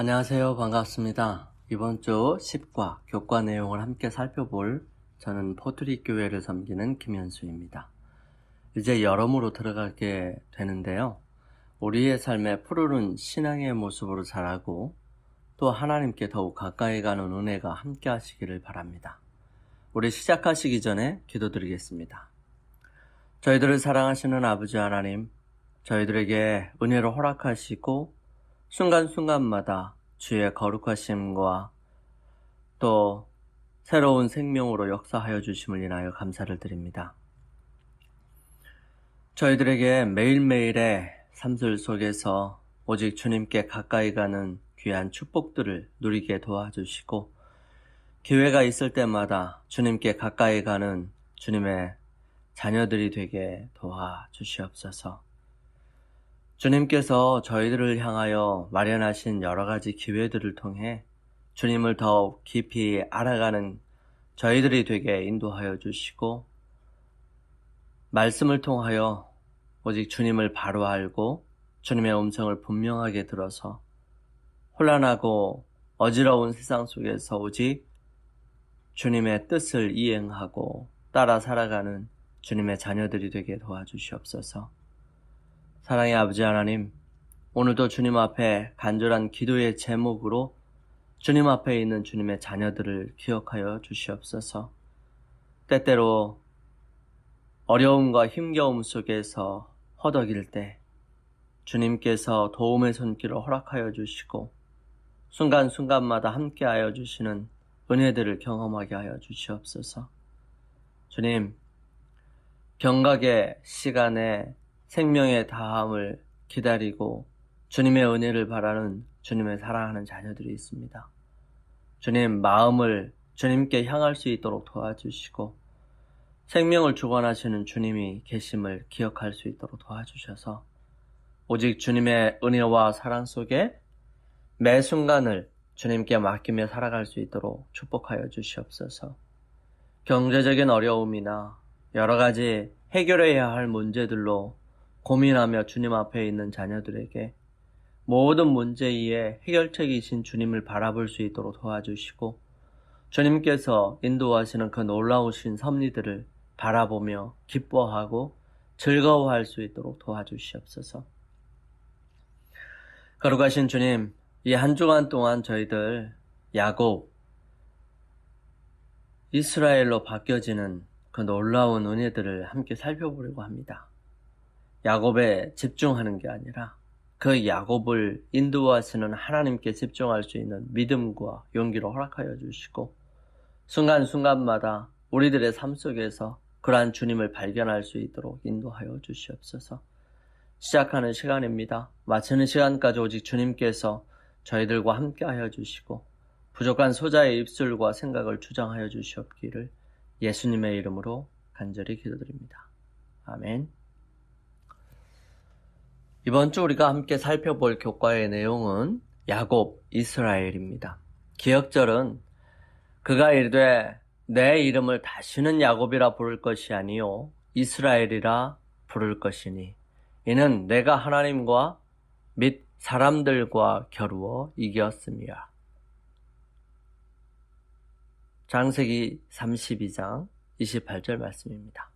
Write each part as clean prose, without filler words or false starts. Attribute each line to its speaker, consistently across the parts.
Speaker 1: 안녕하세요. 반갑습니다. 이번 주 10과 교과 내용을 함께 살펴볼 저는 포트리 교회를 섬기는 김현수입니다. 이제 여름으로 들어가게 되는데요. 우리의 삶에 푸르른 신앙의 모습으로 자라고 또 하나님께 더욱 가까이 가는 은혜가 함께 하시기를 바랍니다. 우리 시작하시기 전에 기도드리겠습니다. 저희들을 사랑하시는 아버지 하나님, 저희들에게 은혜를 허락하시고 순간순간마다 주의 거룩하심과 또 새로운 생명으로 역사하여 주심을 인하여 감사를 드립니다. 저희들에게 매일매일의 삶들 속에서 오직 주님께 가까이 가는 귀한 축복들을 누리게 도와주시고 기회가 있을 때마다 주님께 가까이 가는 주님의 자녀들이 되게 도와주시옵소서. 주님께서 저희들을 향하여 마련하신 여러 가지 기회들을 통해 주님을 더욱 깊이 알아가는 저희들이 되게 인도하여 주시고 말씀을 통하여 오직 주님을 바로 알고 주님의 음성을 분명하게 들어서 혼란하고 어지러운 세상 속에서 오직 주님의 뜻을 이행하고 따라 살아가는 주님의 자녀들이 되게 도와주시옵소서. 사랑의 아버지 하나님, 오늘도 주님 앞에 간절한 기도의 제목으로 주님 앞에 있는 주님의 자녀들을 기억하여 주시옵소서. 때때로 어려움과 힘겨움 속에서 허덕일 때 주님께서 도움의 손길을 허락하여 주시고 순간순간마다 함께하여 주시는 은혜들을 경험하게 하여 주시옵소서. 주님, 경각의 시간에 생명의 다함을 기다리고 주님의 은혜를 바라는 주님의 사랑하는 자녀들이 있습니다. 주님, 마음을 주님께 향할 수 있도록 도와주시고 생명을 주관하시는 주님이 계심을 기억할 수 있도록 도와주셔서 오직 주님의 은혜와 사랑 속에 매 순간을 주님께 맡기며 살아갈 수 있도록 축복하여 주시옵소서. 경제적인 어려움이나 여러 가지 해결해야 할 문제들로 고민하며 주님 앞에 있는 자녀들에게 모든 문제의 해결책이신 주님을 바라볼 수 있도록 도와주시고 주님께서 인도하시는 그 놀라우신 섭리들을 바라보며 기뻐하고 즐거워할 수 있도록 도와주시옵소서. 거룩하신 주님, 이 한 주간 동안 저희들 야곱, 이스라엘로 바뀌어지는 그 놀라운 은혜들을 함께 살펴보려고 합니다. 야곱에 집중하는 게 아니라 그 야곱을 인도하시는 하나님께 집중할 수 있는 믿음과 용기를 허락하여 주시고 순간순간마다 우리들의 삶 속에서 그러한 주님을 발견할 수 있도록 인도하여 주시옵소서. 시작하는 시간입니다. 마치는 시간까지 오직 주님께서 저희들과 함께하여 주시고 부족한 소자의 입술과 생각을 주장하여 주시옵기를 예수님의 이름으로 간절히 기도드립니다. 아멘. 이번 주 우리가 함께 살펴볼 교과의 내용은 야곱, 이스라엘입니다. 기억절은 그가 이르되 내 이름을 다시는 야곱이라 부를 것이 아니요 이스라엘이라 부를 것이니 이는 내가 하나님과 및 사람들과 겨루어 이겼음이라. 창세기 32장 28절 말씀입니다.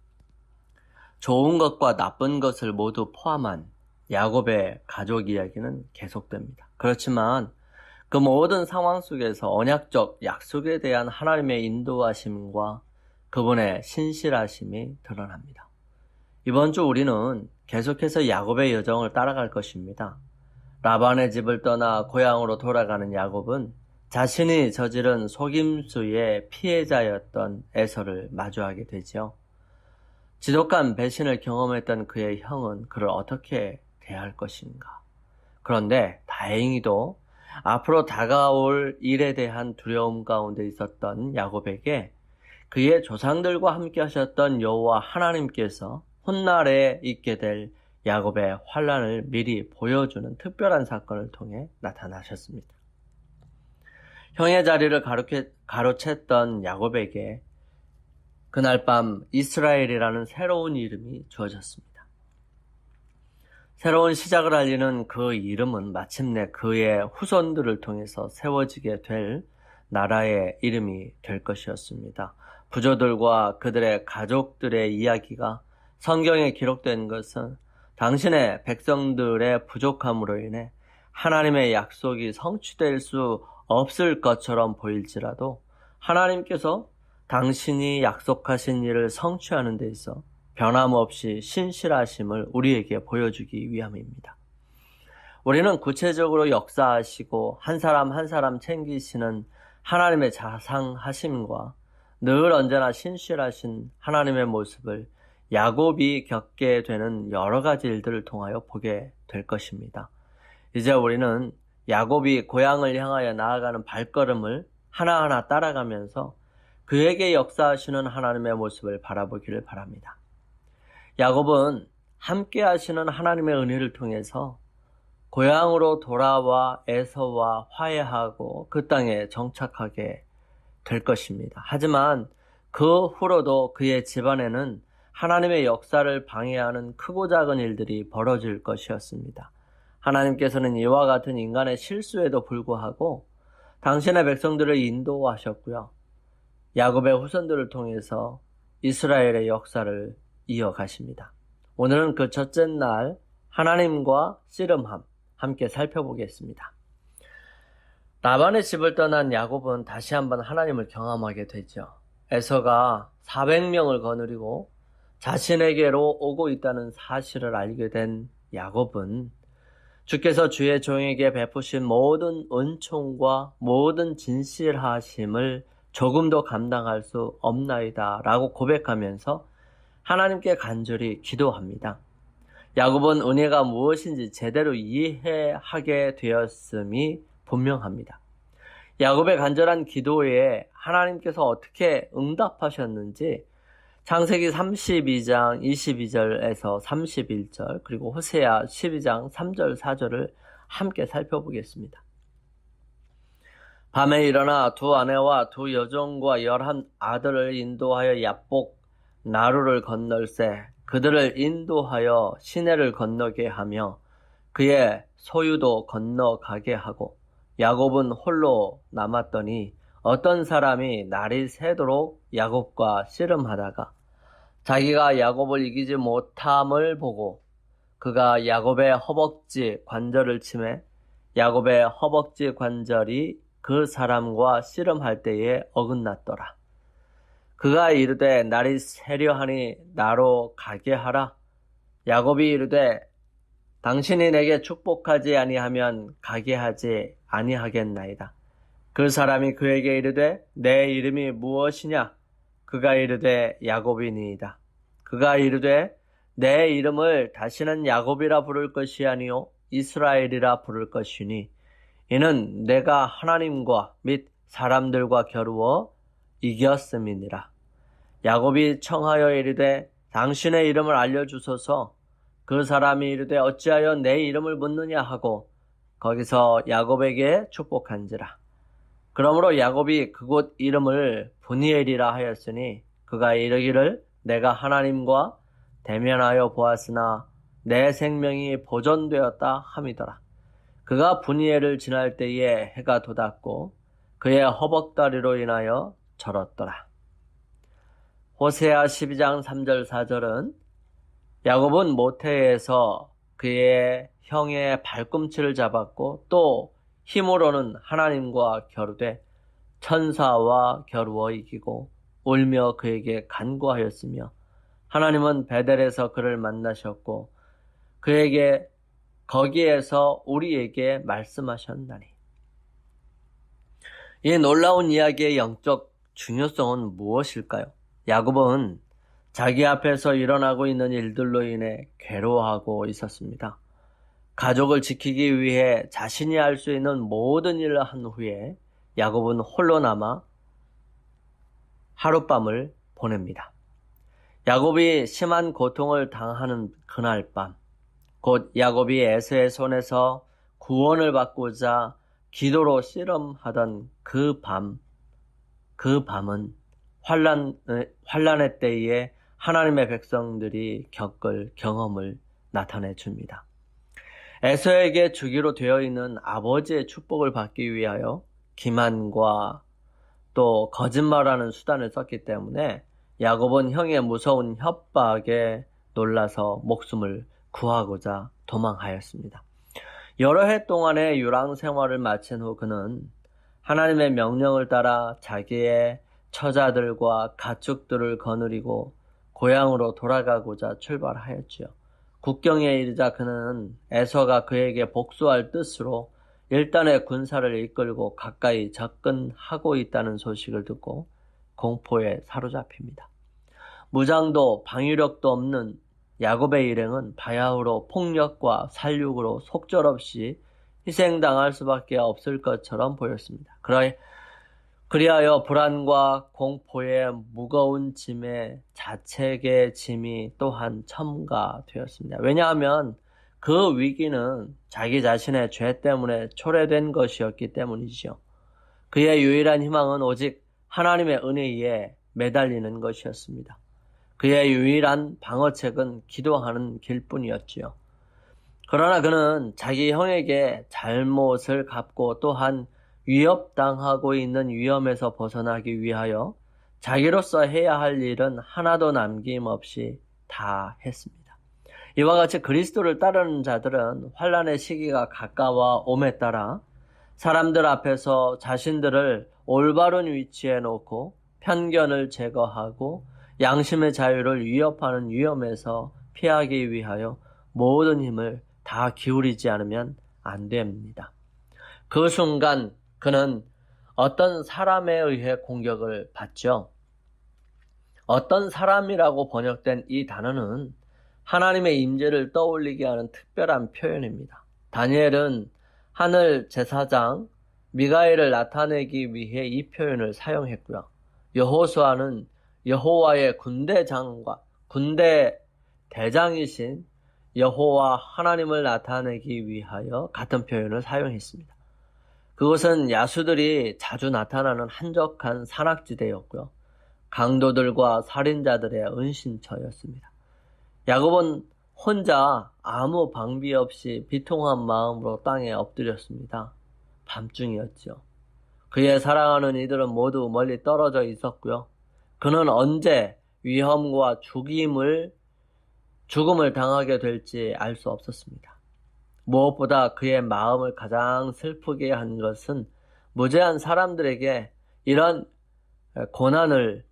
Speaker 1: 좋은 것과 나쁜 것을 모두 포함한 야곱의 가족 이야기는 계속됩니다. 그렇지만 그 모든 상황 속에서 언약적 약속에 대한 하나님의 인도하심과 그분의 신실하심이 드러납니다. 이번 주 우리는 계속해서 야곱의 여정을 따라갈 것입니다. 라반의 집을 떠나 고향으로 돌아가는 야곱은 자신이 저지른 속임수의 피해자였던 에서를 마주하게 되죠. 지독한 배신을 경험했던 그의 형은 그를 어떻게 대할 것인가. 그런데 다행히도 앞으로 다가올 일에 대한 두려움 가운데 있었던 야곱에게 그의 조상들과 함께 하셨던 여호와 하나님께서 훗날에 있게 될 야곱의 환난을 미리 보여주는 특별한 사건을 통해 나타나셨습니다. 형의 자리를 가로챘던 야곱에게 그날 밤 이스라엘이라는 새로운 이름이 주어졌습니다. 새로운 시작을 알리는 그 이름은 마침내 그의 후손들을 통해서 세워지게 될 나라의 이름이 될 것이었습니다. 부조들과 그들의 가족들의 이야기가 성경에 기록된 것은 당신의 백성들의 부족함으로 인해 하나님의 약속이 성취될 수 없을 것처럼 보일지라도 하나님께서 당신이 약속하신 일을 성취하는 데 있어 변함없이 신실하심을 우리에게 보여주기 위함입니다. 우리는 구체적으로 역사하시고 한 사람 한 사람 챙기시는 하나님의 자상하심과 늘 언제나 신실하신 하나님의 모습을 야곱이 겪게 되는 여러 가지 일들을 통하여 보게 될 것입니다. 이제 우리는 야곱이 고향을 향하여 나아가는 발걸음을 하나하나 따라가면서 그에게 역사하시는 하나님의 모습을 바라보기를 바랍니다. 야곱은 함께 하시는 하나님의 은혜를 통해서 고향으로 돌아와 에서와 화해하고 그 땅에 정착하게 될 것입니다. 하지만 그 후로도 그의 집안에는 하나님의 역사를 방해하는 크고 작은 일들이 벌어질 것이었습니다. 하나님께서는 이와 같은 인간의 실수에도 불구하고 당신의 백성들을 인도하셨고요. 야곱의 후손들을 통해서 이스라엘의 역사를 이어가십니다. 오늘은 그 첫째 날 하나님과 씨름함 함께 살펴보겠습니다. 라반의 집을 떠난 야곱은 다시 한번 하나님을 경험하게 되죠. 에서가 400명을 거느리고 자신에게로 오고 있다는 사실을 알게 된 야곱은 주께서 주의 종에게 베푸신 모든 은총과 모든 진실하심을 조금도 감당할 수 없나이다 라고 고백하면서 하나님께 간절히 기도합니다. 야곱은 은혜가 무엇인지 제대로 이해하게 되었음이 분명합니다. 야곱의 간절한 기도에 하나님께서 어떻게 응답하셨는지 창세기 32장 22절에서 31절 그리고 호세아 12장 3절 4절을 함께 살펴보겠습니다. 밤에 일어나 두 아내와 두 여종과 11 아들을 인도하여 야복 나루를 건널세 그들을 인도하여 시내를 건너게 하며 그의 소유도 건너가게 하고 야곱은 홀로 남았더니 어떤 사람이 날이 새도록 야곱과 씨름하다가 자기가 야곱을 이기지 못함을 보고 그가 야곱의 허벅지 관절을 치매 야곱의 허벅지 관절이 그 사람과 씨름할 때에 어긋났더라. 그가 이르되 날이 새려하니 나로 가게 하라. 야곱이 이르되 당신이 내게 축복하지 아니하면 가게 하지 아니하겠나이다. 그 사람이 그에게 이르되 내 이름이 무엇이냐? 그가 이르되 야곱이니이다. 그가 이르되 내 이름을 다시는 야곱이라 부를 것이 아니요 이스라엘이라 부를 것이니 이는 내가 하나님과 및 사람들과 겨루어 이겼음이니라. 야곱이 청하여 이르되 당신의 이름을 알려주소서. 그 사람이 이르되 어찌하여 내 이름을 묻느냐 하고 거기서 야곱에게 축복한지라. 그러므로 야곱이 그곳 이름을 브니엘이라 하였으니 그가 이르기를 내가 하나님과 대면하여 보았으나 내 생명이 보존되었다 함이더라. 그가 브니엘을 지날 때에 해가 돋았고 그의 허벅다리로 인하여 절었더라. 호세아 12장 3절 4절은 야곱은 모태에서 그의 형의 발꿈치를 잡았고 또 힘으로는 하나님과 겨루되 천사와 겨루어 이기고 울며 그에게 간구하였으며 하나님은 베델에서 그를 만나셨고 그에게 거기에서 우리에게 말씀하셨나니. 이 놀라운 이야기의 영적 중요성은 무엇일까요? 야곱은 자기 앞에서 일어나고 있는 일들로 인해 괴로워하고 있었습니다. 가족을 지키기 위해 자신이 할 수 있는 모든 일을 한 후에 야곱은 홀로 남아 하룻밤을 보냅니다. 야곱이 심한 고통을 당하는 그날 밤, 곧 야곱이 에서의 손에서 구원을 받고자 기도로 씨름하던 그 밤은 환난의 때에 하나님의 백성들이 겪을 경험을 나타내 줍니다. 에서에게 주기로 되어 있는 아버지의 축복을 받기 위하여 기만과 또 거짓말하는 수단을 썼기 때문에 야곱은 형의 무서운 협박에 놀라서 목숨을 구하고자 도망하였습니다. 여러 해 동안의 유랑 생활을 마친 후 그는 하나님의 명령을 따라 자기의 처자들과 가축들을 거느리고 고향으로 돌아가고자 출발하였지요. 국경에 이르자 그는 에서가 그에게 복수할 뜻으로 일단의 군사를 이끌고 가까이 접근하고 있다는 소식을 듣고 공포에 사로잡힙니다. 무장도 방위력도 없는 야곱의 일행은 바야흐로 폭력과 살육으로 속절없이 희생당할 수밖에 없을 것처럼 보였습니다. 그리하여 불안과 공포의 무거운 짐에 자책의 짐이 또한 첨가되었습니다. 왜냐하면 그 위기는 자기 자신의 죄 때문에 초래된 것이었기 때문이지요. 그의 유일한 희망은 오직 하나님의 은혜에 매달리는 것이었습니다. 그의 유일한 방어책은 기도하는 길뿐이었지요. 그러나 그는 자기 형에게 잘못을 갚고 또한 위협당하고 있는 위험에서 벗어나기 위하여 자기로서 해야 할 일은 하나도 남김없이 다 했습니다. 이와 같이 그리스도를 따르는 자들은 환난의 시기가 가까워 옴에 따라 사람들 앞에서 자신들을 올바른 위치에 놓고 편견을 제거하고 양심의 자유를 위협하는 위험에서 피하기 위하여 모든 힘을 다 기울이지 않으면 안 됩니다. 그 순간 그는 어떤 사람에 의해 공격을 받죠. 어떤 사람이라고 번역된 이 단어는 하나님의 임재를 떠올리게 하는 특별한 표현입니다. 다니엘은 하늘 제사장 미가엘을 나타내기 위해 이 표현을 사용했고요. 여호수아는 여호와의 군대 대장이신 여호와 하나님을 나타내기 위하여 같은 표현을 사용했습니다. 그것은 야수들이 자주 나타나는 한적한 산악지대였고요. 강도들과 살인자들의 은신처였습니다. 야곱은 혼자 아무 방비 없이 비통한 마음으로 땅에 엎드렸습니다. 밤중이었죠. 그의 사랑하는 이들은 모두 멀리 떨어져 있었고요. 그는 언제 위험과 죽음을 당하게 될지 알 수 없었습니다. 무엇보다 그의 마음을 가장 슬프게 한 것은 무죄한 사람들에게 이런 고난을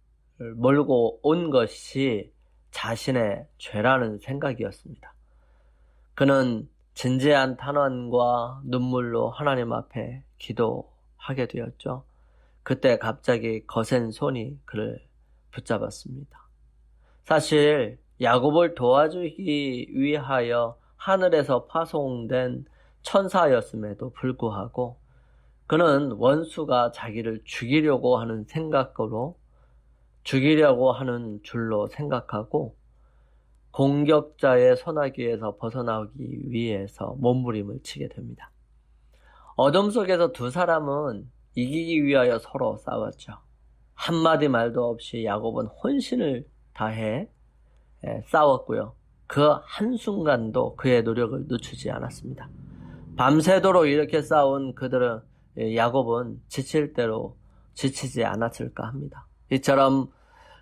Speaker 1: 몰고 온 것이 자신의 죄라는 생각이었습니다. 그는 진지한 탄원과 눈물로 하나님 앞에 기도하게 되었죠. 그때 갑자기 거센 손이 그를 붙잡았습니다. 사실 야곱을 도와주기 위하여 하늘에서 파송된 천사였음에도 불구하고 그는 원수가 자기를 죽이려고 하는 줄로 생각하고 공격자의 손아귀에서 벗어나기 위해서 몸부림을 치게 됩니다. 어둠 속에서 두 사람은 이기기 위하여 서로 싸웠죠. 한마디 말도 없이 야곱은 혼신을 다해 싸웠고요. 그 한순간도 그의 노력을 늦추지 않았습니다. 밤새도록 이렇게 싸운 야곱은 지칠 대로 지치지 않았을까 합니다. 이처럼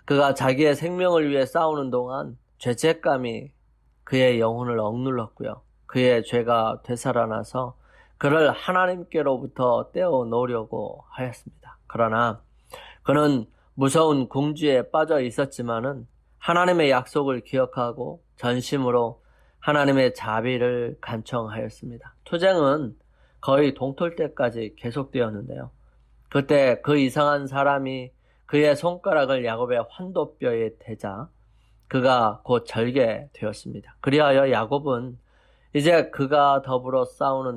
Speaker 1: 그가 자기의 생명을 위해 싸우는 동안 죄책감이 그의 영혼을 억눌렀고요. 그의 죄가 되살아나서 그를 하나님께로부터 떼어놓으려고 하였습니다. 그러나 그는 무서운 궁지에 빠져 있었지만은 하나님의 약속을 기억하고 전심으로 하나님의 자비를 간청하였습니다. 투쟁은 거의 동틀 때까지 계속되었는데요. 그때 그 이상한 사람이 그의 손가락을 야곱의 환도뼈에 대자 그가 곧 절개되었습니다. 그리하여 야곱은 이제 그가 더불어 싸우는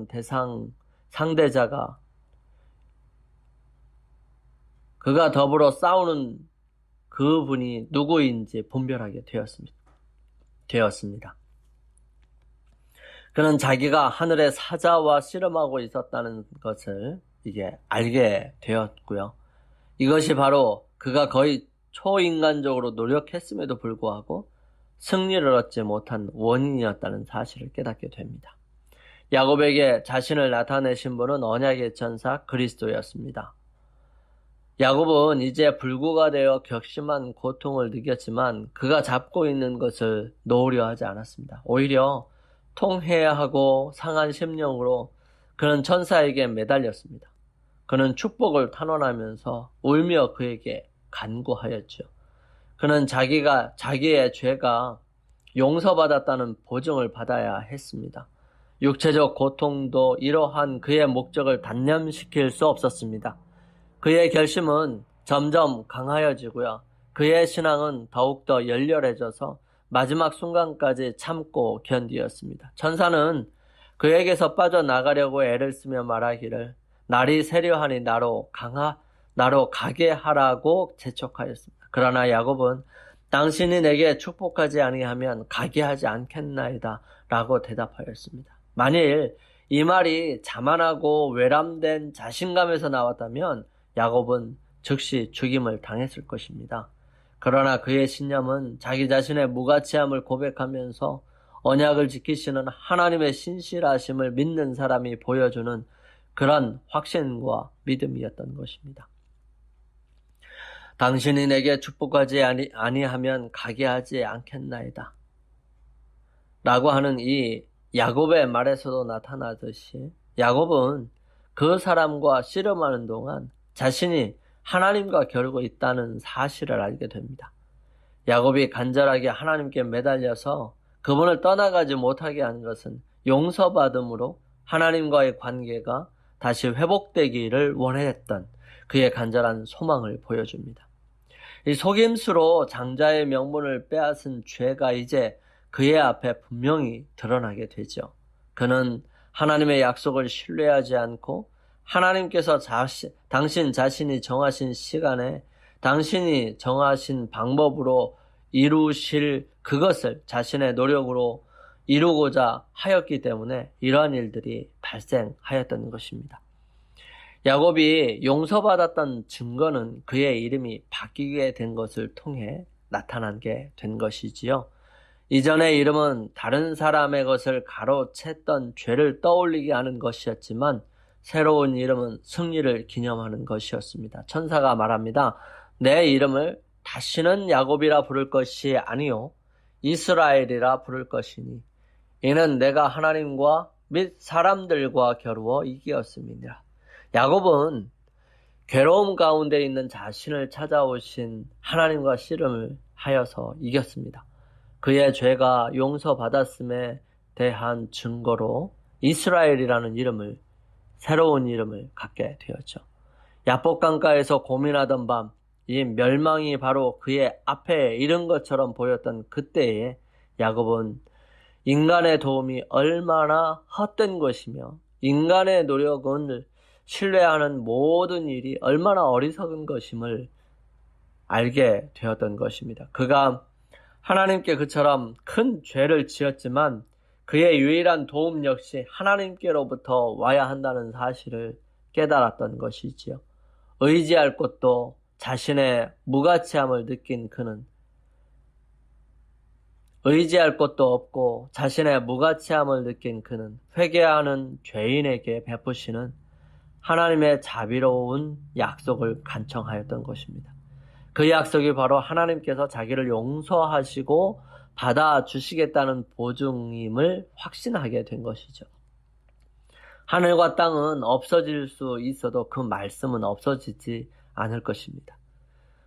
Speaker 1: 그분이 누구인지 분별하게 되었습니다. 그는 자기가 하늘의 사자와 씨름하고 있었다는 것을 이제 알게 되었고요. 이것이 바로 그가 거의 초인간적으로 노력했음에도 불구하고 승리를 얻지 못한 원인이었다는 사실을 깨닫게 됩니다. 야곱에게 자신을 나타내신 분은 언약의 천사 그리스도였습니다. 야곱은 이제 불구가 되어 격심한 고통을 느꼈지만 그가 잡고 있는 것을 놓으려 하지 않았습니다. 오히려 통해야 하고 상한 심령으로 그는 천사에게 매달렸습니다. 그는 축복을 탄원하면서 울며 그에게 간구하였죠. 그는 자기의 죄가 용서받았다는 보증을 받아야 했습니다. 육체적 고통도 이러한 그의 목적을 단념시킬 수 없었습니다. 그의 결심은 점점 강하여지고요. 그의 신앙은 더욱더 열렬해져서 마지막 순간까지 참고 견디었습니다. 천사는 그에게서 빠져나가려고 애를 쓰며 말하기를 날이 세려하니 나로 가게 하라고 재촉하였습니다. 그러나 야곱은 당신이 내게 축복하지 아니하면 가게 하지 않겠나이다 라고 대답하였습니다. 만일 이 말이 자만하고 외람된 자신감에서 나왔다면 야곱은 즉시 죽임을 당했을 것입니다. 그러나 그의 신념은 자기 자신의 무가치함을 고백하면서 언약을 지키시는 하나님의 신실하심을 믿는 사람이 보여주는 그런 확신과 믿음이었던 것입니다. 당신이 내게 축복하지 아니하면 가게 하지 않겠나이다 라고 하는 이 야곱의 말에서도 나타나듯이 야곱은 그 사람과 씨름하는 동안 자신이 하나님과 겨루고 있다는 사실을 알게 됩니다. 야곱이 간절하게 하나님께 매달려서 그분을 떠나가지 못하게 한 것은 용서받음으로 하나님과의 관계가 다시 회복되기를 원했던 그의 간절한 소망을 보여줍니다. 이 속임수로 장자의 명분을 빼앗은 죄가 이제 그의 앞에 분명히 드러나게 되죠. 그는 하나님의 약속을 신뢰하지 않고 하나님께서 당신 자신이 정하신 시간에 당신이 정하신 방법으로 이루실 그것을 자신의 노력으로 이루고자 하였기 때문에 이러한 일들이 발생하였던 것입니다. 야곱이 용서받았던 증거는 그의 이름이 바뀌게 된 것을 통해 나타나게 된 것이지요. 이전의 이름은 다른 사람의 것을 가로챘던 죄를 떠올리게 하는 것이었지만 새로운 이름은 승리를 기념하는 것이었습니다. 천사가 말합니다. 내 이름을 다시는 야곱이라 부를 것이 아니요 이스라엘이라 부를 것이니 이는 내가 하나님과 및 사람들과 겨루어 이기었음이니라. 야곱은 괴로움 가운데 있는 자신을 찾아오신 하나님과 씨름을 하여서 이겼습니다. 그의 죄가 용서받았음에 대한 증거로 이스라엘이라는 새로운 이름을 갖게 되었죠. 야복강가에서 고민하던 밤, 이 멸망이 바로 그의 앞에 이른 것처럼 보였던 그때에 야곱은 인간의 도움이 얼마나 헛된 것이며 인간의 노력을 신뢰하는 모든 일이 얼마나 어리석은 것임을 알게 되었던 것입니다. 그가 하나님께 그처럼 큰 죄를 지었지만 그의 유일한 도움 역시 하나님께로부터 와야 한다는 사실을 깨달았던 것이지요. 의지할 곳도 자신의 무가치함을 느낀 그는 의지할 곳도 없고 자신의 무가치함을 느낀 그는 회개하는 죄인에게 베푸시는 하나님의 자비로운 약속을 간청하였던 것입니다. 그 약속이 바로 하나님께서 자기를 용서하시고 받아주시겠다는 보증임을 확신하게 된 것이죠. 하늘과 땅은 없어질 수 있어도 그 말씀은 없어지지 않을 것입니다.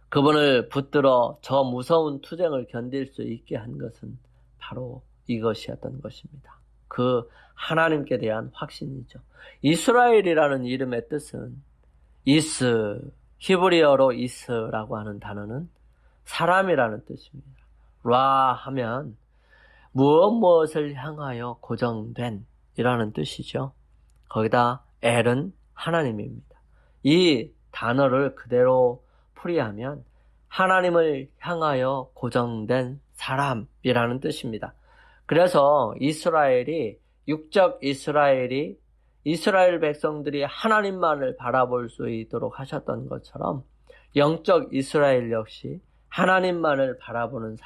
Speaker 1: 그분을 붙들어 저 무서운 투쟁을 견딜 수 있게 한 것은 바로 이것이었던 것입니다. 그 하나님께 대한 확신이죠. 이스라엘이라는 이름의 뜻은 히브리어로 이스라고 하는 단어는 사람이라는 뜻입니다. 라 하면 무엇을 향하여 고정된 이라는 뜻이죠. 거기다 엘은 하나님입니다. 이 단어를 그대로 풀이하면 하나님을 향하여 고정된 사람이라는 뜻입니다. 그래서 육적 이스라엘 백성들이 하나님만을 바라볼 수 있도록 하셨던 것처럼 영적 이스라엘 역시 하나님만을 바라보는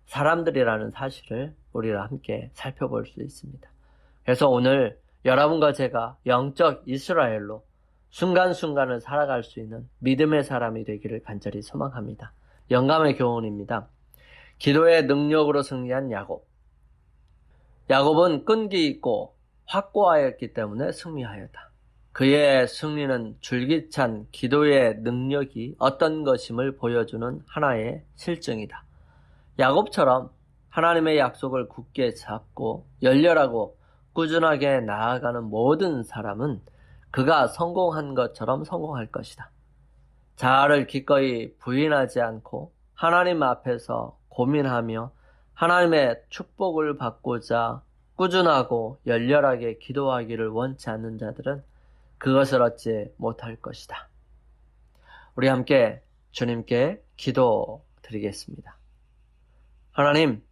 Speaker 1: 사람들이라는 사실을 우리가 함께 살펴볼 수 있습니다. 그래서 오늘 여러분과 제가 영적 이스라엘로 순간순간을 살아갈 수 있는 믿음의 사람이 되기를 간절히 소망합니다. 영감의 교훈입니다. 기도의 능력으로 승리한 야곱. 야곱은 끈기 있고 확고하였기 때문에 승리하였다. 그의 승리는 줄기찬 기도의 능력이 어떤 것임을 보여주는 하나의 실증이다. 야곱처럼 하나님의 약속을 굳게 잡고 열렬하고 꾸준하게 나아가는 모든 사람은 그가 성공한 것처럼 성공할 것이다. 자아를 기꺼이 부인하지 않고 하나님 앞에서 고민하며 하나님의 축복을 받고자 꾸준하고 열렬하게 기도하기를 원치 않는 자들은 그것을 얻지 못할 것이다. 우리 함께 주님께 기도 드리겠습니다. 하나님,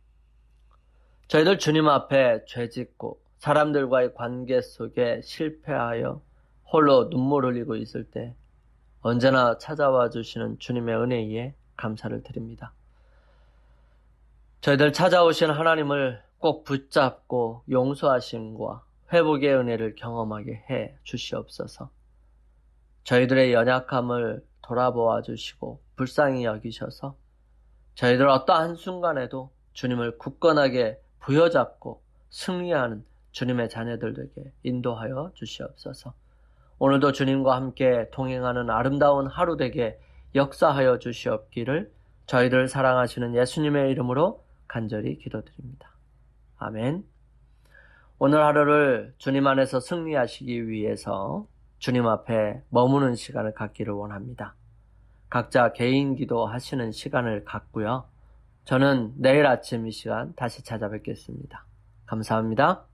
Speaker 1: 저희들 주님 앞에 죄짓고 사람들과의 관계 속에 실패하여 홀로 눈물 흘리고 있을 때 언제나 찾아와 주시는 주님의 은혜에 감사를 드립니다. 저희들 찾아오신 하나님을 꼭 붙잡고 용서하심과 회복의 은혜를 경험하게 해 주시옵소서. 저희들의 연약함을 돌아보아 주시고 불쌍히 여기셔서 저희들 어떠한 순간에도 주님을 굳건하게 부여잡고 승리하는 주님의 자녀들 되게 인도하여 주시옵소서. 오늘도 주님과 함께 동행하는 아름다운 하루 되게 역사하여 주시옵기를 저희를 사랑하시는 예수님의 이름으로 간절히 기도드립니다. 아멘. 오늘 하루를 주님 안에서 승리하시기 위해서 주님 앞에 머무는 시간을 갖기를 원합니다. 각자 개인 기도하시는 시간을 갖고요. 저는 내일 아침 이 시간 다시 찾아뵙겠습니다. 감사합니다.